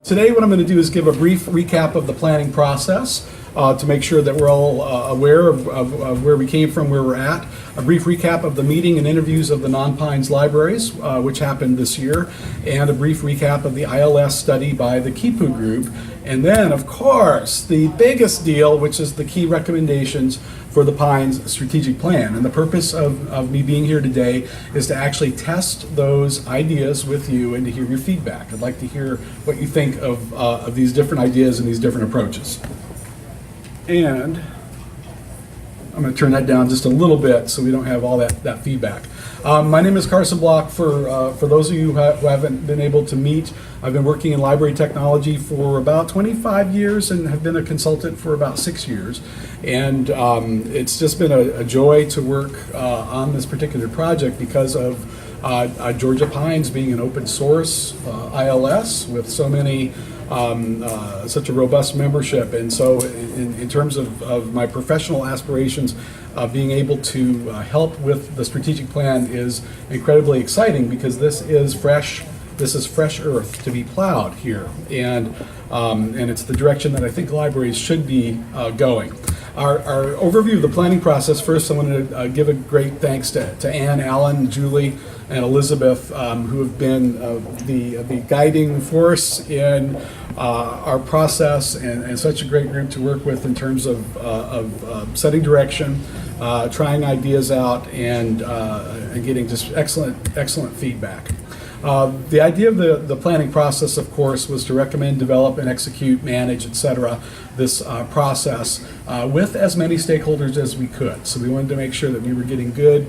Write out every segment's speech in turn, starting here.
Today what I'm going to do is give a brief recap of the planning process to make sure that we're all aware of where we came from, where we're at. A brief recap of the meeting and interviews of the non-PINES libraries, which happened this year, and a brief recap of the ILS study by the KIPU group. And then, of course, the biggest deal, which is the key recommendations for the PINES strategic plan. And the purpose of me being here today is to actually test those ideas with you and to hear your feedback. I'd like to hear what you think of these different ideas and these different approaches. And I'm going to turn that down just a little bit so we don't have all that feedback. My name is Carson Block. For those of you who haven't been able to meet, I've been working in library technology for about 25 years and have been a consultant for about 6 years. And it's just been a joy to work on this particular project because of Georgia Pines being an open source ILS with so many such a robust membership. And so in terms of my professional aspirations, being able to help with the strategic plan is incredibly exciting because this is fresh earth to be plowed here, and it's the direction that I think libraries should be going. Our overview of the planning process, first I want to give a great thanks to Ann, Alan, Julie, and Elizabeth, who have been the guiding force in our process, and such a great group to work with in terms of setting direction, trying ideas out, and getting just excellent feedback. The idea of the planning process, of course, was to recommend, develop, and execute, manage, etc. this process with as many stakeholders as we could. So we wanted to make sure that we were getting good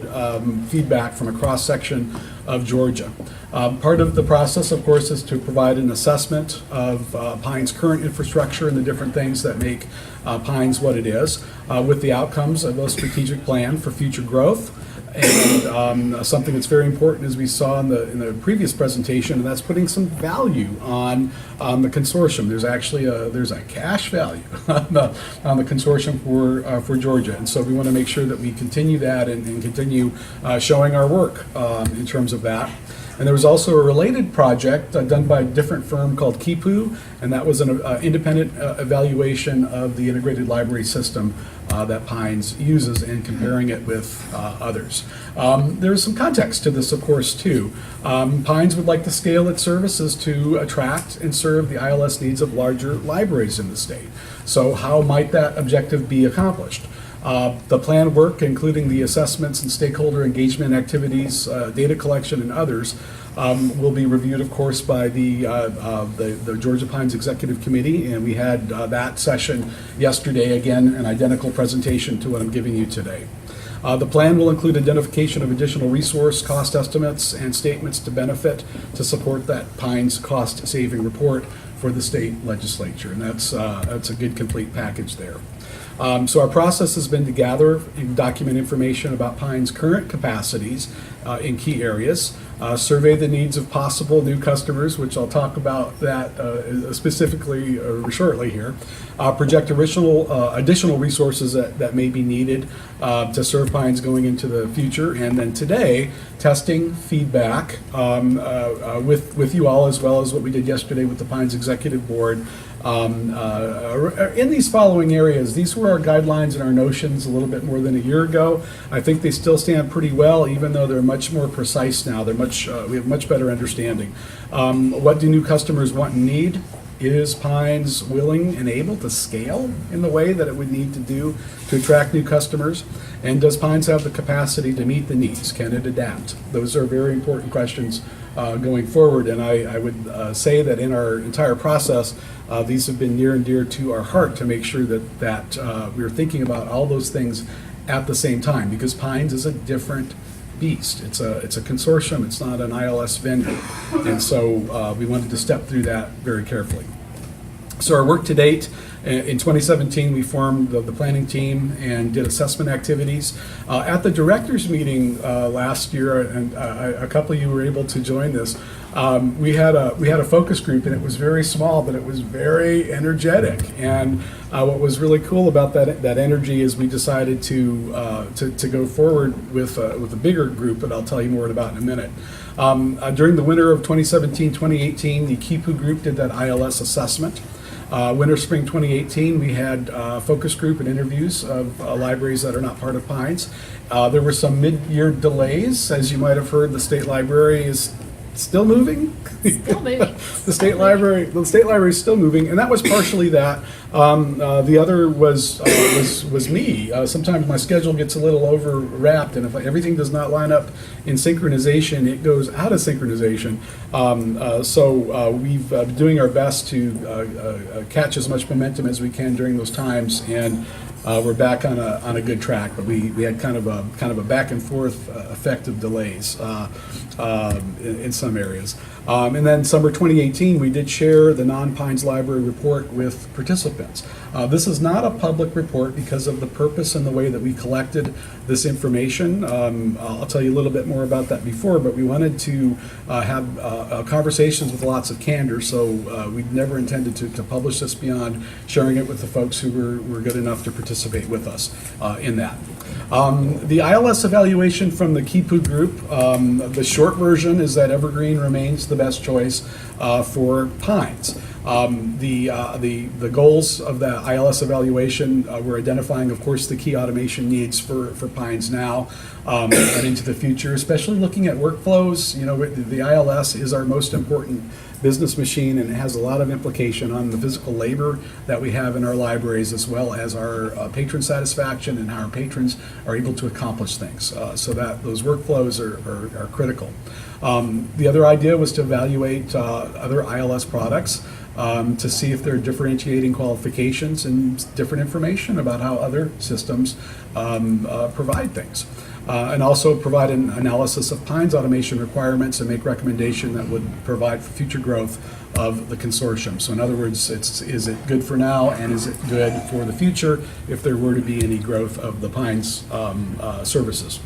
feedback from a cross-section of Georgia. Part of the process, of course, is to provide an assessment of PINES' current infrastructure and the different things that make PINES what it is, with the outcomes of a strategic plan for future growth. And something that's very important, as we saw in the previous presentation, and that's putting some value on the consortium. There's actually there's a cash value on the consortium for Georgia, and so we want to make sure that we continue that and continue showing our work in terms of that. And there was also a related project done by a different firm called KIPU, and that was an independent evaluation of the integrated library system that PINES uses and comparing it with others. There's some context to this, of course, too. PINES would like to scale its services to attract and serve the ILS needs of larger libraries in the state. So how might that objective be accomplished? The planned work, including the assessments and stakeholder engagement activities, data collection, and others, will be reviewed, of course, by the Georgia Pines Executive Committee, and we had that session yesterday, again, an identical presentation to what I'm giving you today. The plan will include identification of additional resource cost estimates and statements to benefit to support that PINES cost-saving report for the state legislature, and that's a good complete package there. So our process has been to gather and document information about PINES' current capacities in key areas, survey the needs of possible new customers, which I'll talk about that specifically shortly here, project additional resources that may be needed to serve PINES going into the future, and then today, testing feedback with you all, as well as what we did yesterday with the PINES Executive Board. In these following areas, these were our guidelines and our notions a little bit more than a year ago. I think they still stand pretty well, even though they're much more precise now. We have much better understanding. What do new customers want and need? Is PINES willing and able to scale in the way that it would need to do to attract new customers? And does PINES have the capacity to meet the needs? Can it adapt? Those are very important questions going forward, and I would say that in our entire process, these have been near and dear to our heart to make sure that we're thinking about all those things at the same time, because PINES is a different beast. It's a consortium. It's not an ILS vendor, and so we wanted to step through that very carefully. So our work to date, in 2017, we formed the planning team and did assessment activities. At the directors meeting last year, and a couple of you were able to join this, we had a focus group, and it was very small, but it was very energetic. And what was really cool about that energy is we decided to go forward with a bigger group that I'll tell you more about in a minute. During the winter of 2017-2018, the KIPU group did that ILS assessment. Winter, spring 2018, we had focus group and interviews of libraries that are not part of PINES. There were some mid-year delays. As you might have heard, the state library is still moving. Still moving. The state library is still moving, and that was partially that. The other was me. Sometimes my schedule gets a little overwrapped, and if everything does not line up in synchronization, it goes out of synchronization. So we've been doing our best to catch as much momentum as we can during those times, and we're back on a good track. But we had kind of a back and forth effect of delays in some areas. And then summer 2018, we did share the non-PINES library report with participants. This is not a public report because of the purpose and the way that we collected this information. I'll tell you a little bit more about that before, but we wanted to have conversations with lots of candor, so we never intended to publish this beyond sharing it with the folks who were good enough to participate with us in that. The ILS evaluation from the KIPU group, the short version is that Evergreen remains the best choice for PINES. The goals of the ILS evaluation were identifying, of course, the key automation needs for PINES now and into the future, especially looking at workflows. You know, the ILS is our most important business machine, and it has a lot of implication on the physical labor that we have in our libraries, as well as our patron satisfaction and how our patrons are able to accomplish things. So that those workflows are critical. The other idea was to evaluate other ILS products to see if there are differentiating qualifications and different information about how other systems provide things. And also provide an analysis of PINES automation requirements and make recommendation that would provide for future growth of the consortium. So in other words, is it good for now, and is it good for the future if there were to be any growth of the PINES services?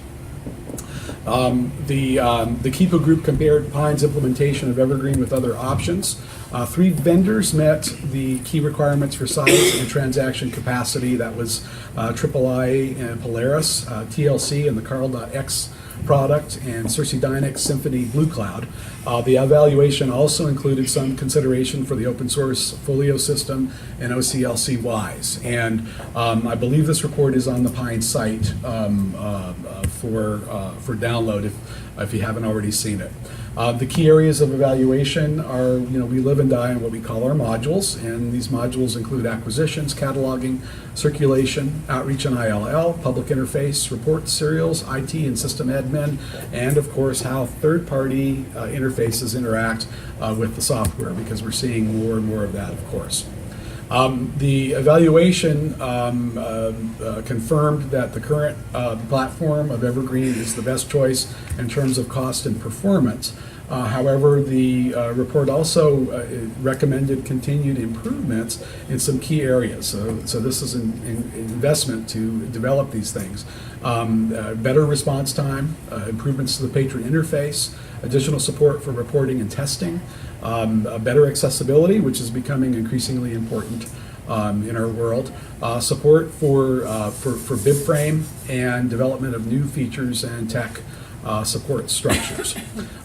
The KIPU group compared PINES implementation of Evergreen with other options. 3 vendors met the key requirements for size and transaction capacity. That was III and Polaris, TLC and the Carl.X product, and Circe Dynix Symphony Blue Cloud. The evaluation also included some consideration for the open source Folio system and OCLC WISE. And I believe this report is on the PINES site for download if you haven't already seen it. The key areas of evaluation are, we live and die on what we call our modules, and these modules include acquisitions, cataloging, circulation, outreach and ILL, public interface, report serials, IT and system admin, and of course how third-party interfaces interact with the software, because we're seeing more and more of that, of course. The evaluation confirmed that the current platform of Evergreen is the best choice in terms of cost and performance. However, the report also recommended continued improvements in some key areas. So this is an investment to develop these things. Better response time, improvements to the patron interface, additional support for reporting and testing, better accessibility, which is becoming increasingly important in our world, support for BibFrame, and development of new features and tech support structures.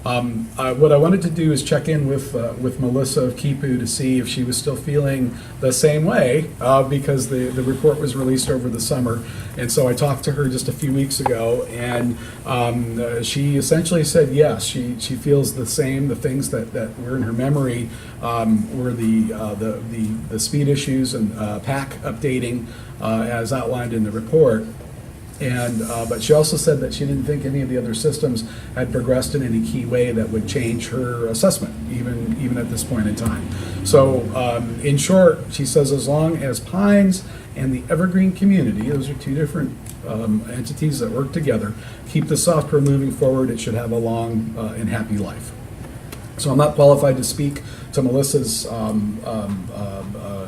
What I wanted to do is check in with Melissa of KIPU to see if she was still feeling the same way, because the report was released over the summer, and so I talked to her just a few weeks ago, and she essentially said yes, she feels the same. The things that were in her memory were the speed issues and pack updating as outlined in the report. And but she also said that she didn't think any of the other systems had progressed in any key way that would change her assessment, even at this point in time. So in short, she says as long as PINES and the Evergreen community, those are 2 different entities that work together, keep the software moving forward, it should have a long and happy life. So I'm not qualified to speak to Melissa's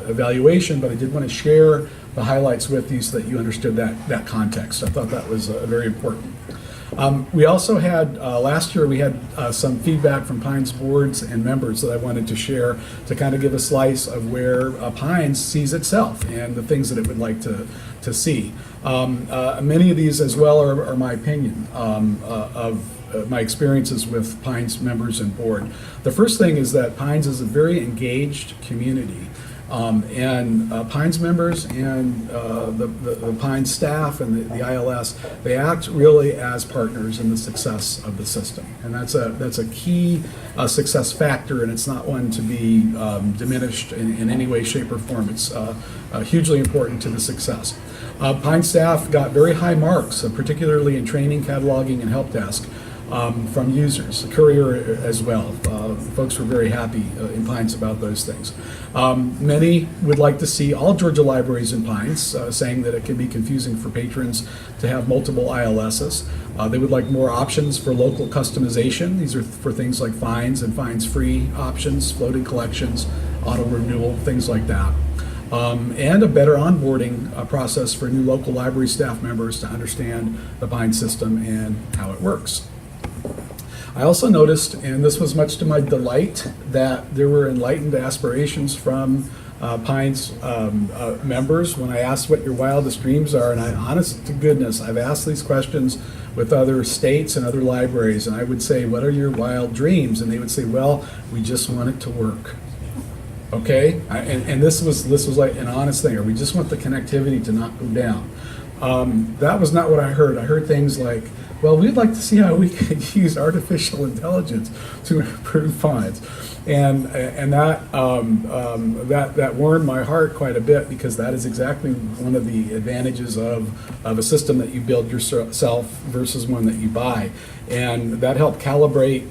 evaluation, but I did want to share the highlights with you so that you understood that context. I thought that was very important. We also had, last year we had some feedback from PINES boards and members that I wanted to share to kind of give a slice of where PINES sees itself and the things that it would like to see. Many of these as well are my opinion of my experiences with PINES members and board. The first thing is that PINES is a very engaged community. And PINES members and the PINES staff and the ILS, they act really as partners in the success of the system. And that's a key success factor, and it's not one to be diminished in any way, shape, or form. It's hugely important to the success. PINES staff got very high marks, particularly in training, cataloging, and help desk. From users, the courier as well. Folks were very happy in PINES about those things. Many would like to see all Georgia libraries in PINES, saying that it can be confusing for patrons to have multiple ILSs. They would like more options for local customization. These are for things like fines and fines-free options, floating collections, auto renewal, things like that. And a better onboarding process for new local library staff members to understand the PINES system and how it works. I also noticed, and this was much to my delight, that there were enlightened aspirations from PINES members when I asked what your wildest dreams are. And honest to goodness, I've asked these questions with other states and other libraries, and I would say, what are your wild dreams? And they would say, well, we just want it to work. Okay, and this was like an honest thing, or we just want the connectivity to not go down. That was not what I heard. I heard things like, well, we'd like to see how we could use artificial intelligence to improve PINES. And that warmed my heart quite a bit, because that is exactly one of the advantages of a system that you build yourself versus one that you buy. And that helped calibrate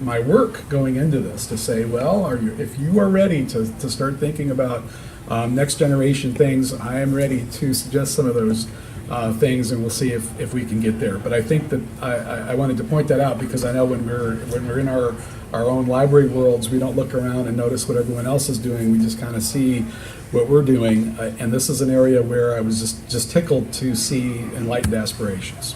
my work going into this to say, well, if you are ready to start thinking about next generation things, I am ready to suggest some of those things, and we'll see if we can get there. But I think that I wanted to point that out, because I know when we're in our own library worlds, we don't look around and notice what everyone else is doing. We just kind of see what we're doing, and this is an area where I was just tickled to see enlightened aspirations.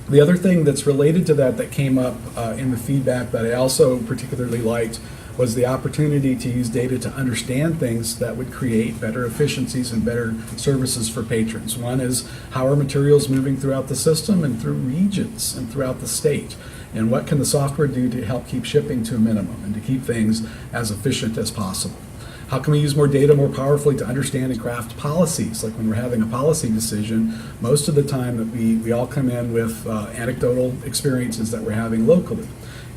The other thing that's related to that came up in the feedback that I also particularly liked was the opportunity to use data to understand things that would create better efficiencies and better services for patrons. One is, how are materials moving throughout the system and through regions and throughout the state? And what can the software do to help keep shipping to a minimum and to keep things as efficient as possible? How can we use more data more powerfully to understand and craft policies? Like when we're having a policy decision, most of the time that we all come in with anecdotal experiences that we're having locally.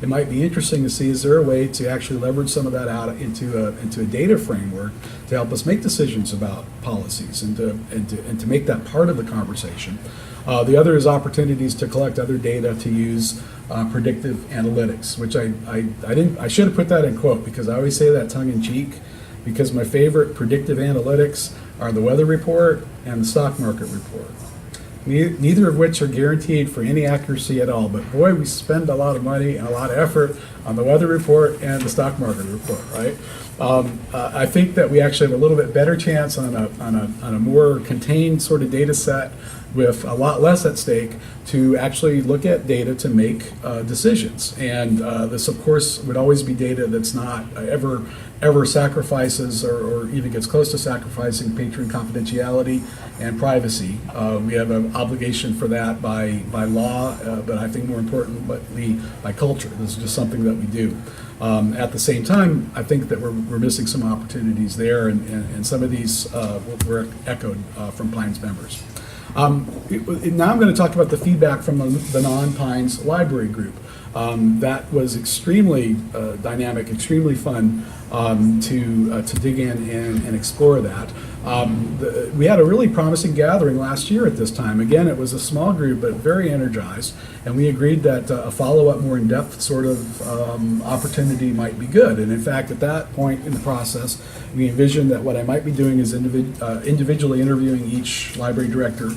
It might be interesting to see, is there a way to actually leverage some of that out into a data framework to help us make decisions about policies and to make that part of the conversation. The other is opportunities to collect other data to use predictive analytics, which I should have put that in quote, because I always say that tongue in cheek, because my favorite predictive analytics are the weather report and the stock market report. Neither of which are guaranteed for any accuracy at all, but boy, we spend a lot of money and a lot of effort on the weather report and the stock market report, right? I think that we actually have a little bit better chance on a more contained sort of data set with a lot less at stake to actually look at data to make decisions. And this, of course, would always be data that's not ever sacrifices or even gets close to sacrificing patron confidentiality and privacy. We have an obligation for that by law, but I think more importantly by culture. This is just something that we do. At the same time, I think that we're missing some opportunities there, and some of these were echoed from PINES members. Now I'm going to talk about the feedback from the non-PINES library group. That was extremely dynamic, extremely fun to dig in and explore that. We had a really promising gathering last year at this time. Again, it was a small group, but very energized, and we agreed that a follow-up, more in-depth sort of opportunity might be good. And in fact, at that point in the process, we envisioned that what I might be doing is individually interviewing each library director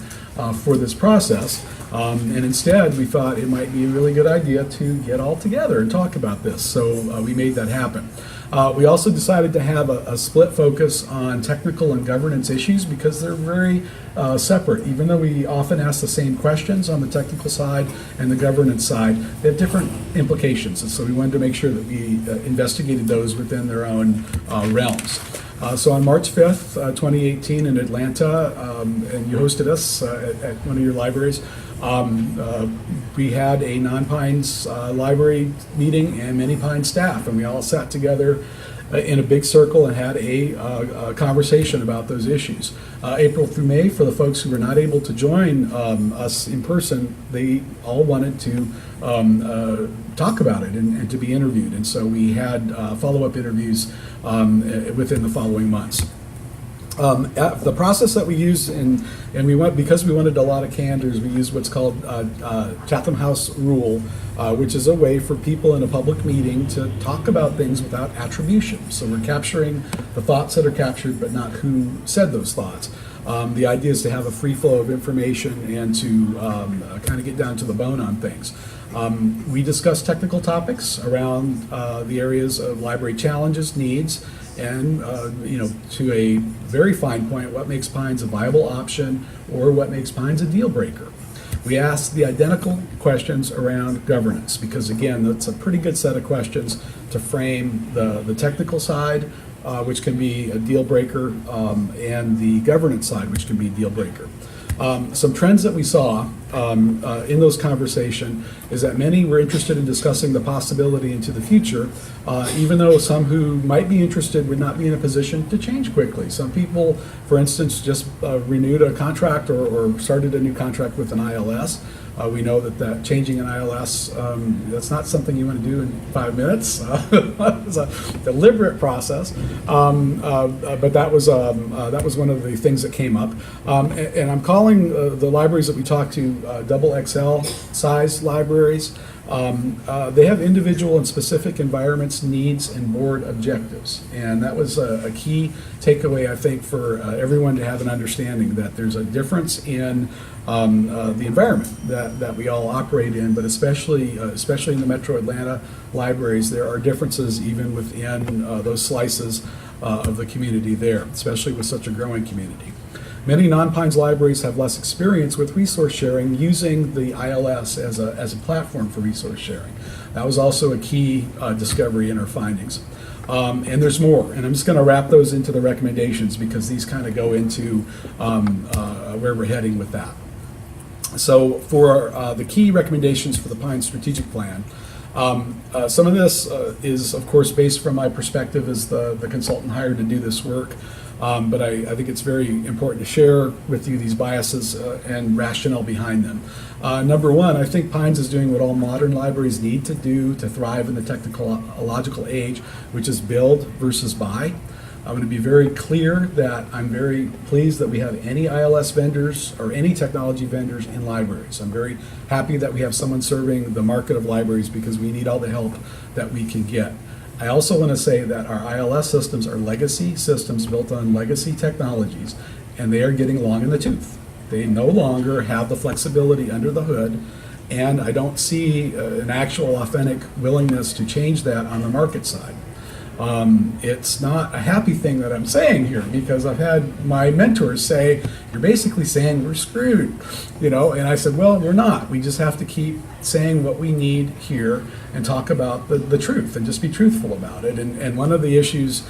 for this process. And instead, we thought it might be a really good idea to get all together and talk about this. So we made that happen. We also decided to have a split focus on technical and governance issues, because they're very separate. Even though we often ask the same questions on the technical side and the governance side, they have different implications. And so we wanted to make sure that we investigated those within their own realms. So on March 5th, 2018 in Atlanta, and you hosted us at one of your libraries, We had a non-Pines library meeting and many Pines staff, and we all sat together in a big circle and had a conversation about those issues. April through May, for the folks who were not able to join us in person, they all wanted to talk about it and to be interviewed. And so we had follow-up interviews within the following months. The process that we used, and we went, because we wanted a lot of candors, we used what's called Chatham House Rule, which is a way for people in a public meeting to talk about things without attribution. So we're capturing the thoughts that are captured, but not who said those thoughts. The idea is to have a free flow of information and to kind of get down to the bone on things. We discussed technical topics around the areas of library challenges, needs, and to a very fine point, what makes Pines a viable option or what makes Pines a deal breaker. We asked the identical questions around governance because, again, that's a pretty good set of questions to frame the technical side, which can be a deal breaker, and the governance side, which can be a deal breaker. Some trends that we saw in those conversations is that many were interested in discussing the possibility into the future, even though some who might be interested would not be in a position to change quickly. Some people, for instance, just renewed a contract or started a new contract with an ILS. We know that changing an ILS, that's not something you want to do in 5 minutes. It's a deliberate process, but that was one of the things that came up. And I'm calling the libraries that we talked to double XL size libraries. They have individual and specific environments, needs, and board objectives. And that was a key takeaway, I think, for everyone to have an understanding that there's a difference in the environment that we all operate in, but especially in the Metro Atlanta libraries, there are differences even within those slices of the community there, especially with such a growing community. Many non-Pines libraries have less experience with resource sharing using the ILS as a platform for resource sharing. That was also a key discovery in our findings. And there's more, and I'm just going to wrap those into the recommendations because these kind of go into where we're heading with that. So for the key recommendations for the Pines strategic plan, some of this is, of course, based from my perspective as the consultant hired to do this work. But I think it's very important to share with you these biases and rationale behind them. Number one, I think Pines is doing what all modern libraries need to do to thrive in the technological age, which is build versus buy. I'm going to be very clear that I'm very pleased that we have any ILS vendors or any technology vendors in libraries. I'm very happy that we have someone serving the market of libraries because we need all the help that we can get. I also want to say that our ILS systems are legacy systems built on legacy technologies, and they are getting long in the tooth. They no longer have the flexibility under the hood, and I don't see an actual authentic willingness to change that on the market side. It's not a happy thing that I'm saying here because I've had my mentors say, you're basically saying we're screwed, and I said, well, we're not. We just have to keep saying what we need here and talk about the truth and just be truthful about it. And one of the issues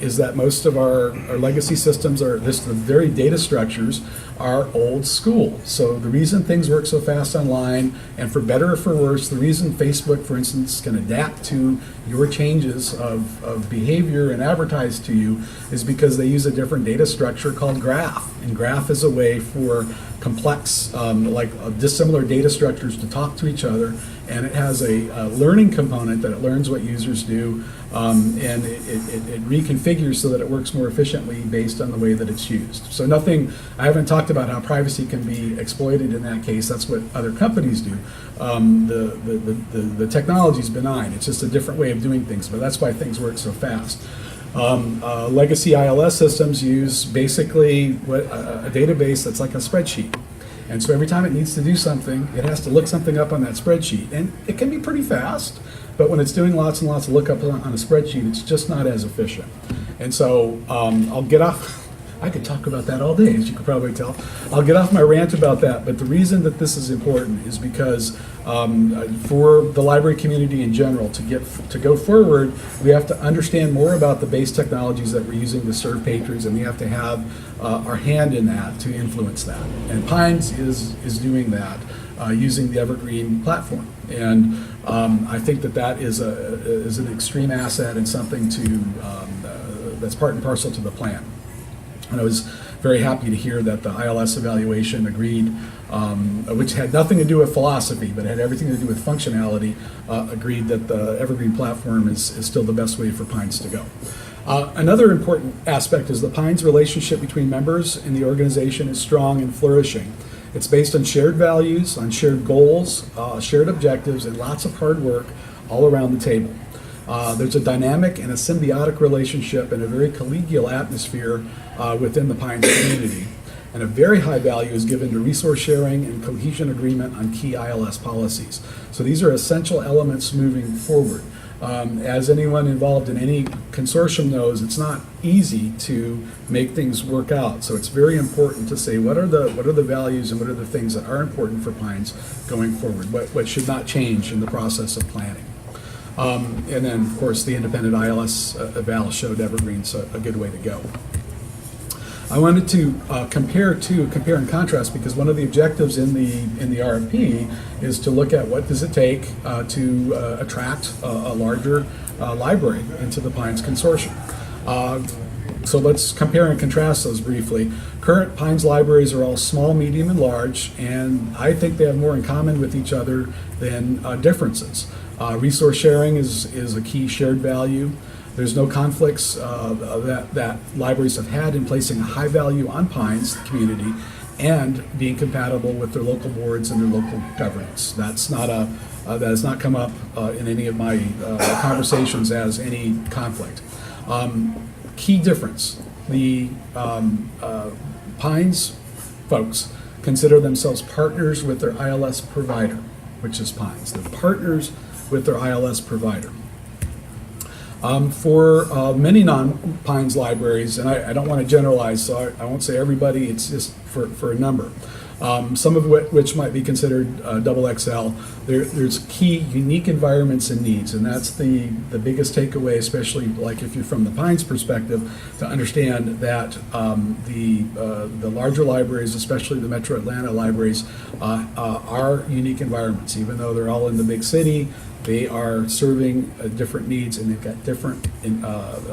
is that most of our legacy systems the very data structures are old school. So the reason things work so fast online, and for better or for worse, the reason Facebook, for instance, can adapt to your changes of behavior and advertise to you is because they use a different data structure called graph. And graph is a way for complex, dissimilar data structures to talk to each other, and it has a learning component that it learns what users do, and it reconfigures so that it works more efficiently based on the way that it's used. So I haven't talked about how privacy can be exploited in that case. That's what other companies do. The technology is benign. It's just a different way of doing things, but that's why things work so fast. Legacy ILS systems use basically a database that's like a spreadsheet. And so every time it needs to do something, it has to look something up on that spreadsheet. And it can be pretty fast, but when it's doing lots and lots of lookups on a spreadsheet, it's just not as efficient. And so I'll get off. I could talk about that all day, as you could probably tell. I'll get off my rant about that, but the reason that this is important is because For the library community in general, to go forward, we have to understand more about the base technologies that we're using to serve patrons, and we have to have our hand in that to influence that. And PINES is doing that using the Evergreen platform. And I think that is an extreme asset and something that's part and parcel to the plan. And I was very happy to hear that the ILS Evaluation agreed, which had nothing to do with philosophy, but had everything to do with functionality, agreed that the Evergreen platform is still the best way for PINES to go. Another important aspect is the PINES relationship between members and the organization is strong and flourishing. It's based on shared values, on shared goals, shared objectives, and lots of hard work all around the table. There's a dynamic and a symbiotic relationship and a very collegial atmosphere within the PINES community. And a very high value is given to resource sharing and cohesion agreement on key ILS policies. So these are essential elements moving forward. As anyone involved in any consortium knows, it's not easy to make things work out. So it's very important to say what are the values and what are the things that are important for PINES going forward, what should not change in the process of planning. And then, of course, the independent ILS eval showed Evergreen's a good way to go. I wanted to compare and contrast, because one of the objectives in the RFP is to look at what does it take to attract a larger library into the PINES consortium. So let's compare and contrast those briefly. Current PINES libraries are all small, medium, and large, and I think they have more in common with each other than differences. Resource sharing is a key shared value. There's no conflicts that libraries have had in placing a high value on PINES, the community, and being compatible with their local boards and their local governance. That has not come up in any of my conversations as any conflict. Key difference: the PINES folks consider themselves partners with their ILS provider, which is PINES. They're partners with their ILS provider. For many non-PINES libraries, and I don't want to generalize, so I won't say everybody, it's just for a number. Some of which might be considered double XL. There's key unique environments and needs, and that's the biggest takeaway, especially like if you're from the PINES perspective, to understand that the larger libraries, especially the Metro Atlanta libraries, are unique environments. Even though they're all in the big city, they are serving different needs, and they've got different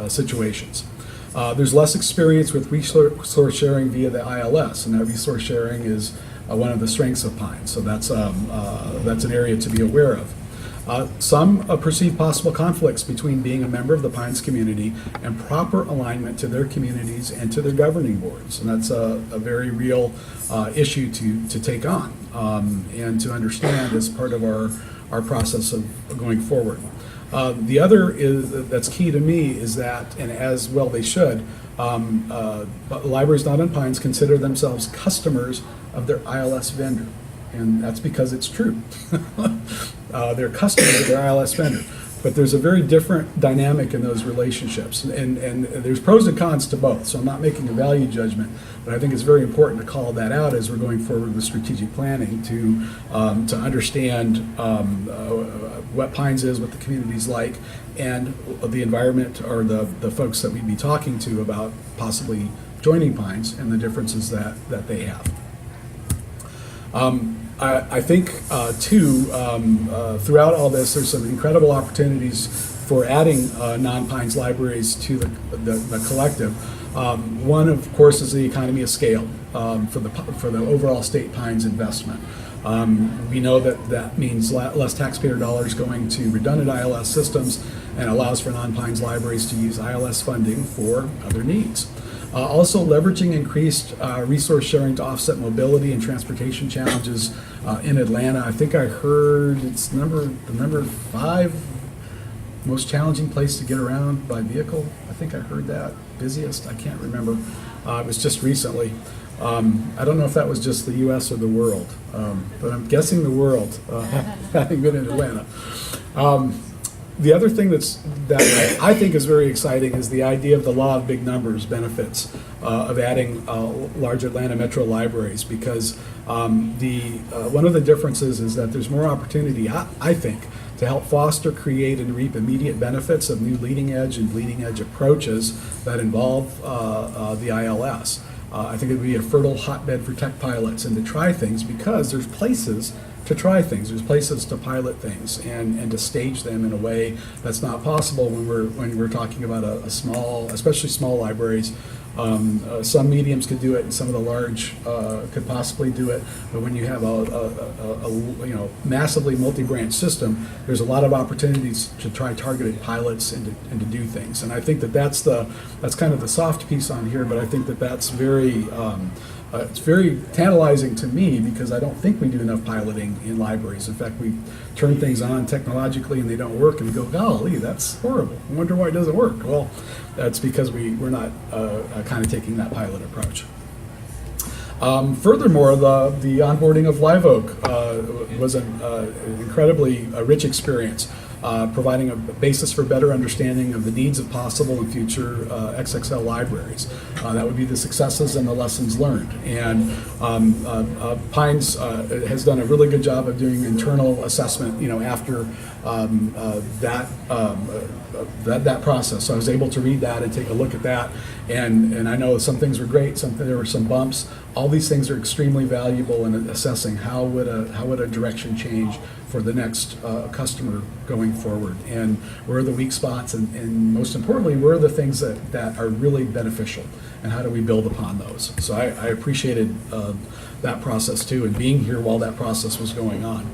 situations. There's less experience with resource sharing via the ILS, and that resource sharing is one of the strengths of PINES. So that's an area to be aware of. Some perceive possible conflicts between being a member of the PINES community and proper alignment to their communities and to their governing boards, and that's a very real issue to take on and to understand as part of our process of going forward. The other that's key to me is that, and as well they should, libraries not on PINES consider themselves customers of their ILS vendor, and that's because it's true. They're customers of their ILS vendor, but there's a very different dynamic in those relationships, and there's pros and cons to both, so I'm not making a value judgment, but I think it's very important to call that out as we're going forward with strategic planning to understand what PINES is, what the community's like, and the environment or the folks that we'd be talking to about possibly joining PINES and the differences that they have. I think, too, throughout all this, there's some incredible opportunities for adding non-PINES libraries to the collective. One, of course, is the economy of scale for the overall state PINES investment. We know that means less taxpayer dollars going to redundant ILS systems and allows for non-PINES libraries to use ILS funding for other needs. Also leveraging increased resource sharing to offset mobility and transportation challenges in Atlanta. I think I heard it's the number 5 most challenging place to get around by vehicle. I think I heard that. Busiest, I can't remember. It was just recently. I don't know if that was just the U.S. or the world, but I'm guessing the world, having been in Atlanta. The other thing that I think is very exciting is the idea of the law of big numbers benefits of adding large Atlanta metro libraries, because one of the differences is that there's more opportunity, I think, to help foster, create, and reap immediate benefits of new leading edge and bleeding edge approaches that involve the ILS. I think it would be a fertile hotbed for tech pilots and to try things, because there's places to try things, there's places to pilot things and to stage them in a way that's not possible when we're talking about a small, especially small libraries. Some mediums could do it, and some of the large could possibly do it. But when you have a massively multi-branch system, there's a lot of opportunities to try targeted pilots and to do things. And I think that's kind of the soft piece on here. But I think that's very it's very tantalizing to me, because I don't think we do enough piloting in libraries. In fact, we turn things on technologically and they don't work, and we go, golly, that's horrible. I wonder why it doesn't work. Well, that's because we're not kind of taking that pilot approach. Furthermore, the onboarding of Live Oak was an incredibly rich experience, providing a basis for better understanding of the needs of possible and future XXL libraries. That would be the successes and the lessons learned. And PINES has done a really good job of doing internal assessment, after that process. So I was able to read that and take a look at that, and I know some things were great, there were some bumps. All these things are extremely valuable in assessing how would a direction change for the next customer going forward, and where are the weak spots, and most importantly, where are the things that are really beneficial, and how do we build upon those. So I appreciated that process too, and being here while that process was going on.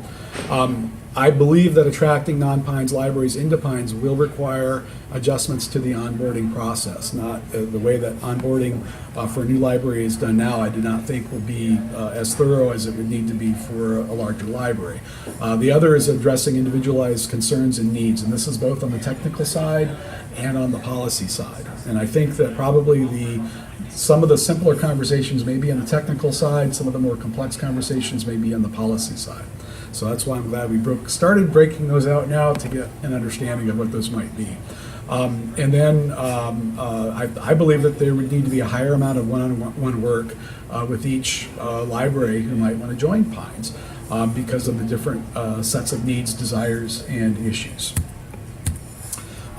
I believe that attracting non-PINES libraries into PINES will require adjustments to the onboarding process. Not the way that onboarding for a new library is done now, I do not think will be as thorough as it would need to be for a larger library. The other is addressing individualized concerns and needs, and this is both on the technical side and on the policy side. And I think that probably some of the simpler conversations may be on the technical side, some of the more complex conversations may be on the policy side. So that's why I'm glad we started breaking those out now to get an understanding of what those might be. And then I believe that there would need to be a higher amount of one-on-one work with each library who might want to join PINES because of the different sets of needs, desires, and issues.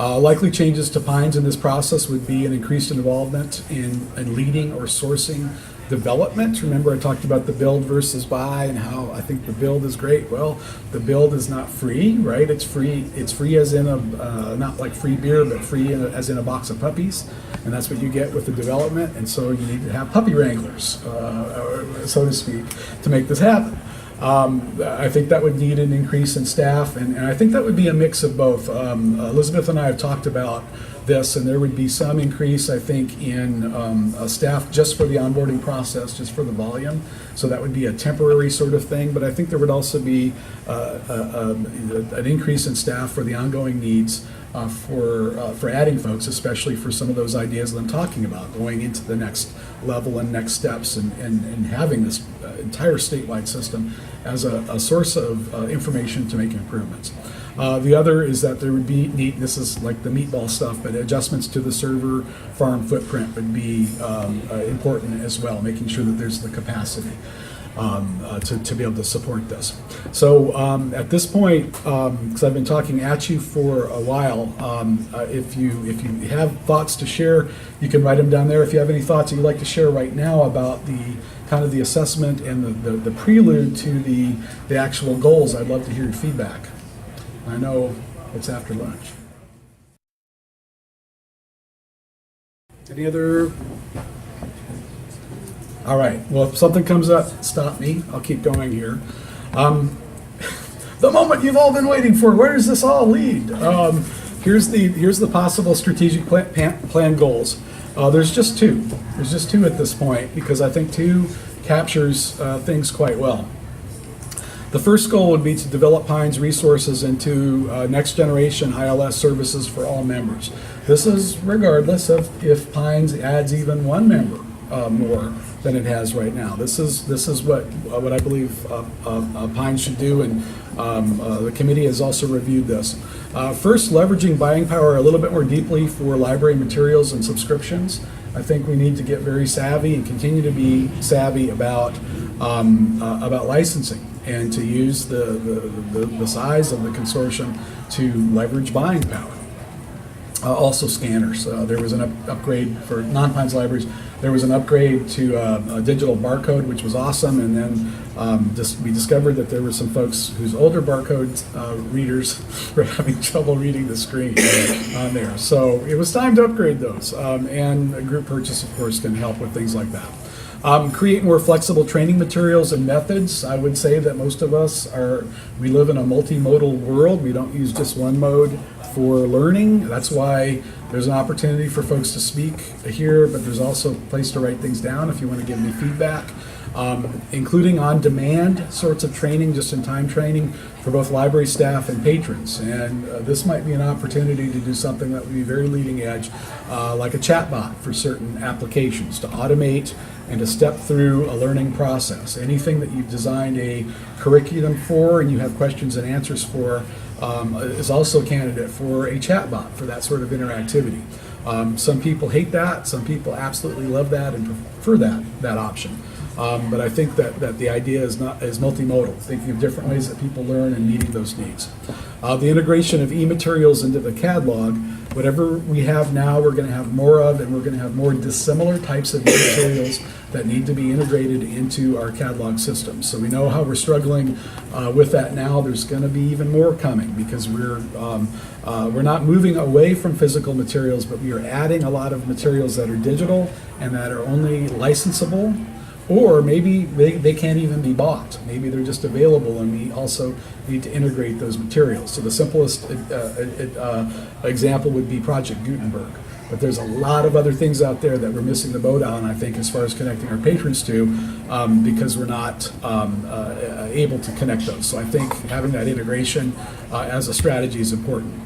Likely changes to PINES in this process would be an increased involvement in leading or sourcing development. Remember, I talked about the build versus buy and how I think the build is great. Well, the build is not free, right? It's free. It's free as in not like free beer, but free as in a box of puppies, and that's what you get with the development. And so you need to have puppy wranglers, so to speak, to make this happen. I think that would need an increase in staff, and I think that would be a mix of both. Elizabeth and I have talked about this, and there would be some increase, I think, in staff just for the onboarding process, just for the volume. So that would be a temporary sort of thing, but I think there would also be an increase in staff for the ongoing needs for adding folks, especially for some of those ideas that I'm talking about, going into the next level and next steps, and having this entire statewide system as a source of information to make improvements. The other is that there would be this is like the meatball stuff, but adjustments to the server farm footprint would be important as well, making sure that there's the capacity to be able to support this. So at this point, because I've been talking at you for a while, if you have thoughts to share, you can write them down there. If you have any thoughts that you'd like to share right now about the kind of the assessment and the prelude to the actual goals, I'd love to hear your feedback. I know it's after lunch. Any other? All right. Well, if something comes up, stop me. I'll keep going here. The moment you've all been waiting for. Where does this all lead? Here's the possible strategic plan goals. There's just two. There's just two at this point, because I think two captures things quite well. The first goal would be to develop PINES resources into next generation ILS services for all members. This is regardless of if PINES adds even one member more than it has right now. This is what I believe PINES should do, and the committee has also reviewed this. First, leveraging buying power a little bit more deeply for library materials and subscriptions. I think we need to get very savvy and continue to be savvy about licensing, and to use the size of the consortium to leverage buying power. Also scanners. There was an upgrade for non-PINES libraries. There was an upgrade to a digital barcode, which was awesome, and then we discovered that there were some folks whose older barcode readers were having trouble reading the screen on there. So it was time to upgrade those, and a group purchase, of course, can help with things like that. Create more flexible training materials and methods. I would say that most of us we live in a multimodal world. We don't use just one mode for learning. That's why there's an opportunity for folks to speak here, but there's also a place to write things down if you want to give me feedback. Including on-demand sorts of training, just-in-time training for both library staff and patrons. And this might be an opportunity to do something that would be very leading edge, like a chatbot for certain applications, to automate and to step through a learning process. Anything that you've designed a curriculum for and you have questions and answers for is also a candidate for a chatbot for that sort of interactivity. Some people hate that, some people absolutely love that and prefer that option. But I think that the idea is multimodal, thinking of different ways that people learn and meeting those needs. The integration of e-materials into the catalog, whatever we have now, we're going to have more of, and we're going to have more dissimilar types of e-materials that need to be integrated into our catalog system. So we know how we're struggling with that now. There's going to be even more coming, because we're not moving away from physical materials, but we are adding a lot of materials that are digital and that are only licensable. Or maybe they can't even be bought. Maybe they're just available, and we also need to integrate those materials. So the simplest example would be Project Gutenberg. But there's a lot of other things out there that we're missing the boat on, I think, as far as connecting our patrons to, because we're not able to connect those. So I think having that integration as a strategy is important.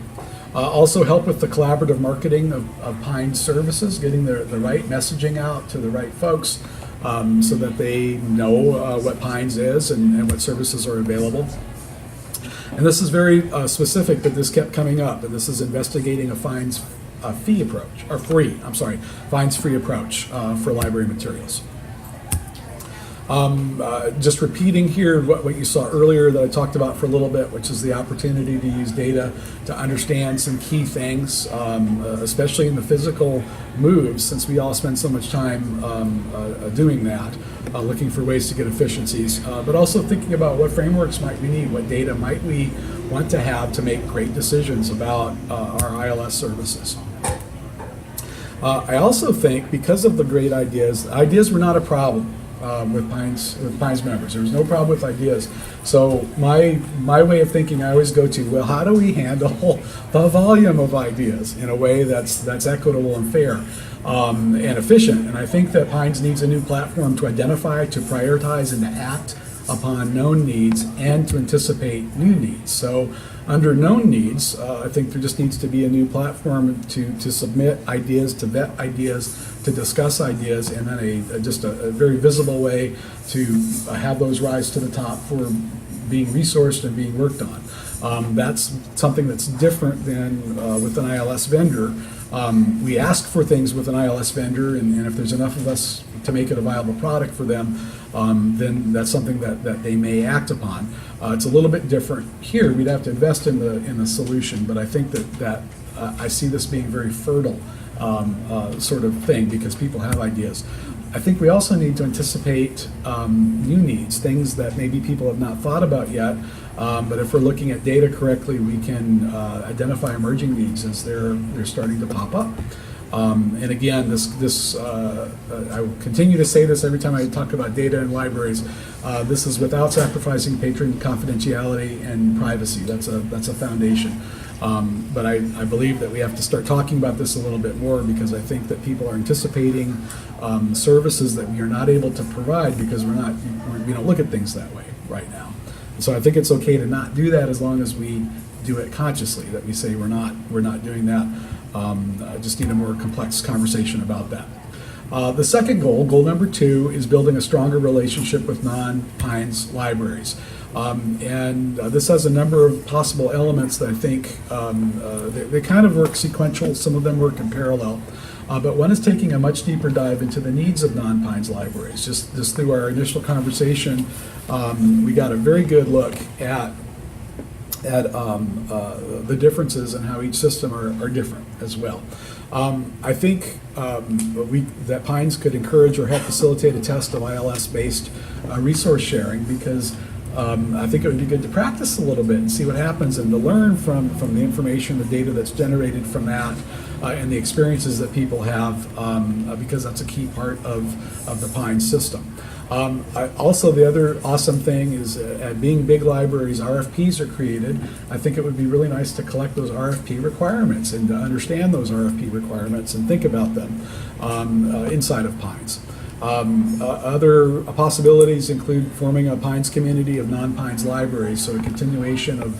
Also help with the collaborative marketing of PINES services, getting the right messaging out to the right folks, so that they know what PINES is and what services are available. And this is very specific, but this kept coming up, and this is investigating a PINES free approach for library materials. Just repeating here what you saw earlier that I talked about for a little bit, which is the opportunity to use data to understand some key things, especially in the physical moves, since we all spend so much time doing that, looking for ways to get efficiencies, but also thinking about what frameworks might we need, what data might we want to have to make great decisions about our ILS services. I also think, because of the great ideas were not a problem with PINES members. There was no problem with ideas. So my way of thinking, I always go to, well, how do we handle the volume of ideas in a way that's equitable and fair and efficient? And I think that PINES needs a new platform to identify, to prioritize, and to act upon known needs and to anticipate new needs. So under known needs, I think there just needs to be a new platform to submit ideas, to vet ideas, to discuss ideas, and then just a very visible way to have those rise to the top for being resourced and being worked on. That's something that's different than with an ILS vendor. We ask for things with an ILS vendor, and if there's enough of us to make it a viable product for them, then that's something that they may act upon. It's a little bit different here. We'd have to invest in the solution, but I think that I see this being very fertile sort of thing, because people have ideas. I think we also need to anticipate new needs, things that maybe people have not thought about yet, but if we're looking at data correctly, we can identify emerging needs as they're starting to pop up. And again, I will continue to say this every time I talk about data in libraries. This is without sacrificing patron confidentiality and privacy. That's a foundation. But I believe that we have to start talking about this a little bit more, because I think that people are anticipating services that we are not able to provide because we don't look at things that way right now. So I think it's okay to not do that, as long as we do it consciously, that we say we're not doing that. Just need a more complex conversation about that. The second goal, goal number 2, is building a stronger relationship with non-PINES libraries. This has a number of possible elements that I think they kind of work sequential, some of them work in parallel. But one is taking a much deeper dive into the needs of non-PINES libraries. Just through our initial conversation, we got a very good look at the differences and how each system are different as well. I think that PINES could encourage or help facilitate a test of ILS-based resource sharing, because I think it would be good to practice a little bit and see what happens, and to learn from the information, the data that's generated from that, and the experiences that people have, because that's a key part of the PINES system. Also, the other awesome thing is, being big libraries, RFPs are created. I think it would be really nice to collect those RFP requirements and to understand those RFP requirements and think about them inside of PINES. Other possibilities include forming a PINES community of non-PINES libraries, so a continuation of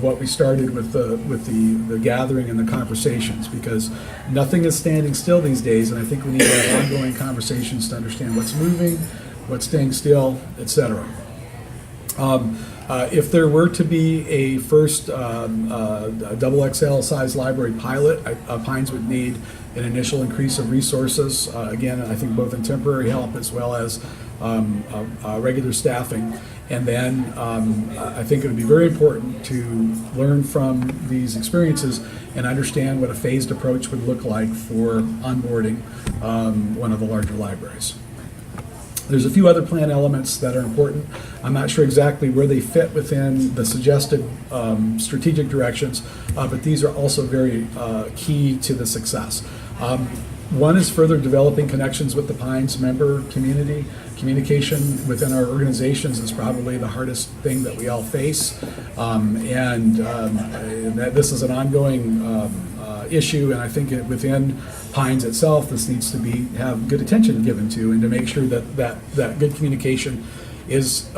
what we started with the gathering and the conversations, because nothing is standing still these days, and I think we need to have ongoing conversations to understand what's moving, what's staying still, etc. If there were to be a first double XL size library pilot, PINES would need an initial increase of resources. Again, I think both in temporary help as well as regular staffing. And then I think it would be very important to learn from these experiences and understand what a phased approach would look like for onboarding one of the larger libraries. There's a few other plan elements that are important. I'm not sure exactly where they fit within the suggested strategic directions, but these are also very key to the success. One is further developing connections with the PINES member community. Communication within our organizations is probably the hardest thing that we all face, and that this is an ongoing issue, and I think within PINES itself, this needs to have good attention given to, and to make sure that good communication is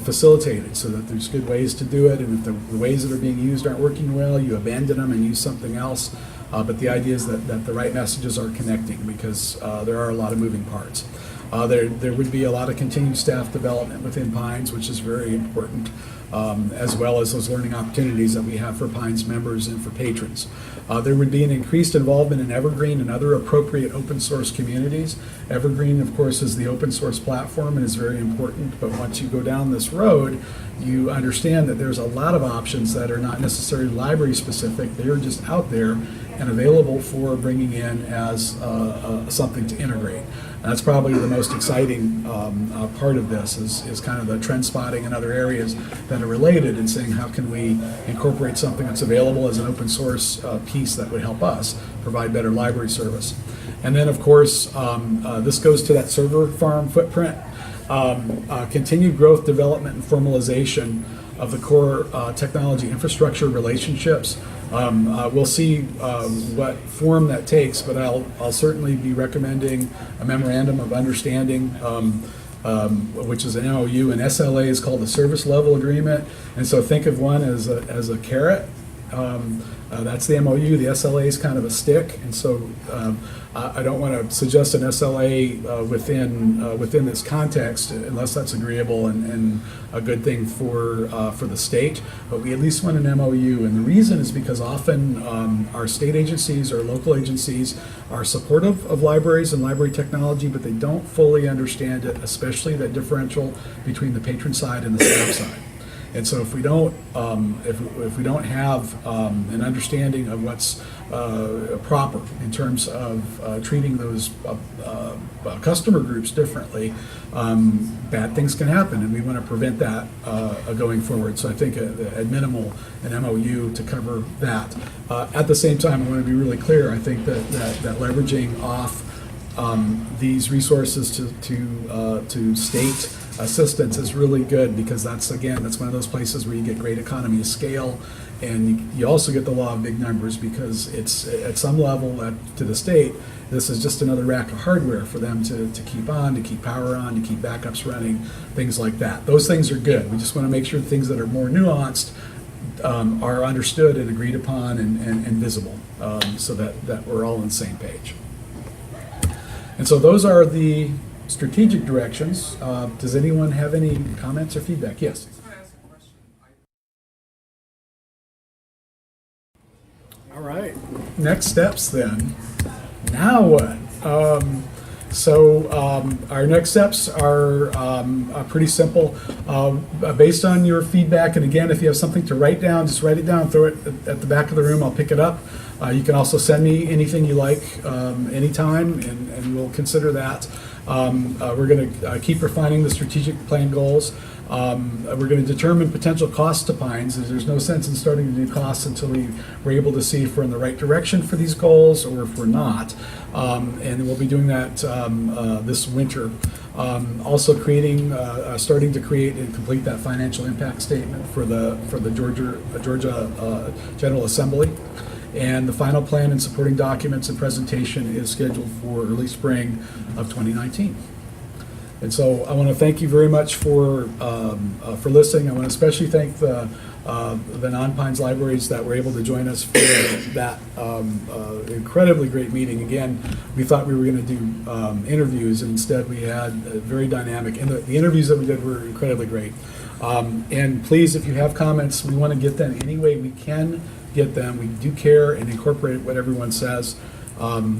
facilitated, so that there's good ways to do it, and if the ways that are being used aren't working well, you abandon them and use something else. But the idea is that the right messages are connecting, because there are a lot of moving parts. There would be a lot of continued staff development within PINES, which is very important, as well as those learning opportunities that we have for PINES members and for patrons. There would be an increased involvement in Evergreen and other appropriate open source communities. Evergreen, of course, is the open source platform and is very important, but once you go down this road, you understand that there's a lot of options that are not necessarily library specific. They are just out there and available for bringing in as something to integrate. And that's probably the most exciting part of this, is kind of the trend spotting in other areas that are related, and saying how can we incorporate something that's available as an open source piece that would help us provide better library service. And then, of course, this goes to that server farm footprint. Continued growth, development, and formalization of the core technology infrastructure relationships. We'll see what form that takes, but I'll certainly be recommending a memorandum of understanding, which is an MOU. An SLA is called a service level agreement, and so think of one as a carrot. That's the MOU. The SLA is kind of a stick, and so I don't want to suggest an SLA within this context unless that's agreeable and a good thing for the state. But we at least want an MOU, and the reason is because often our state agencies or local agencies are supportive of libraries and library technology, but they don't fully understand it, especially that differential between the patron side and the staff side. And so if we don't if we don't have an understanding of what's proper in terms of treating those customer groups differently, bad things can happen, and we want to prevent that going forward. So I think at minimal an MOU to cover that. At the same time, I want to be really clear. I think that leveraging off these resources to state assistance is really good, because that's one of those places where you get great economy of scale, and you also get the law of big numbers, because it's at some level to the state, this is just another rack of hardware for them to keep on, to keep power on, to keep backups running, things like that. Those things are good. We just want to make sure things that are more nuanced are understood and agreed upon and visible, so that we're all on the same page. And so those are the strategic directions. Does anyone have any comments or feedback? Yes. All right, next steps then. Now what? Our next steps are pretty simple. Based on your feedback, and again, if you have something to write down, just write it down, throw it at the back of the room, I'll pick it up. You can also send me anything you like anytime, and we'll consider that. We're going to keep refining the strategic plan goals. We're going to determine potential costs to PINES. There's no sense in starting to do costs until we're able to see if we're in the right direction for these goals or if we're not. And we'll be doing that this winter. Also starting to create and complete that financial impact statement for the Georgia General Assembly. And the final plan and supporting documents and presentation is scheduled for early spring of 2019. And so I want to thank you very much for listening. I want to especially thank the non-PINES libraries that were able to join us for that incredibly great meeting. Again, we thought we were going to do interviews, and instead we had very dynamic, and the interviews that we did were incredibly great. And please, if you have comments, we want to get them any way we can get them. We do care and incorporate what everyone says.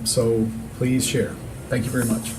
So please share. Thank you very much.